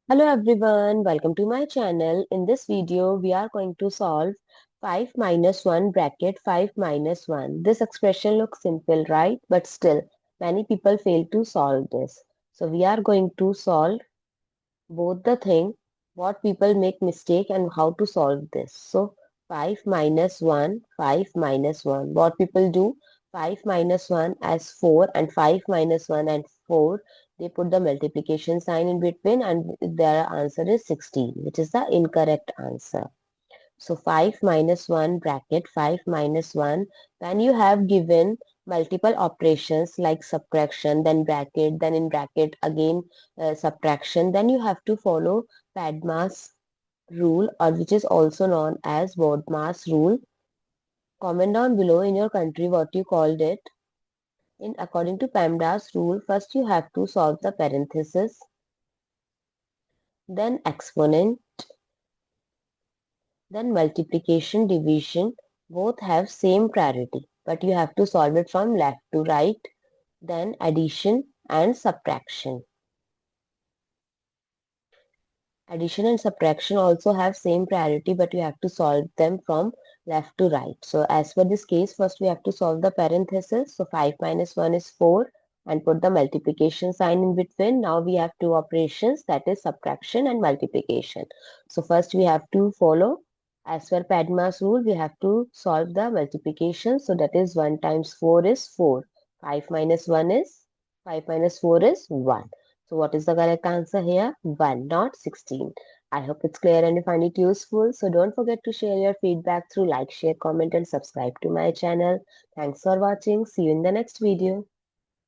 Hello everyone, welcome to my channel. In this video, we are going to solve 5 minus 1 bracket 5 minus 1. This expression looks simple, right? But still, many people fail to solve this. So we are going to solve both the thing, what people make mistake and how to solve this. So 5 minus 1, 5 minus 1. What people do? 5 minus 1 as 4 and 5 minus 1 and 4. They put the multiplication sign in between and their answer is 16, which is the incorrect answer. So 5 minus 1 bracket 5 minus 1. When you have given multiple operations like subtraction, then bracket, then in bracket again subtraction, then you have to follow PEMDAS rule, or which is also known as BODMAS rule. Comment down below in your country what you called it. In according to PEMDAS rule, first you have to solve the parenthesis, then exponent, then multiplication, division, both have same priority, but you have to solve it from left to right, then addition and subtraction. Addition and subtraction also have same priority, but you have to solve them from left to right. So as for this case, first we have to solve the parenthesis. So 5 minus 1 is 4 and put the multiplication sign in between. Now we have two operations, that is subtraction and multiplication. So first we have to follow, as per PEMDAS rule, we have to solve the multiplication. So that is 1 times 4 is 4. 5 minus 1 is 5 minus 4 is 1. So what is the correct answer here? 1, not 16. I hope it's clear and you find it useful. So don't forget to share your feedback through like, share, comment and subscribe to my channel. Thanks for watching. See you in the next video.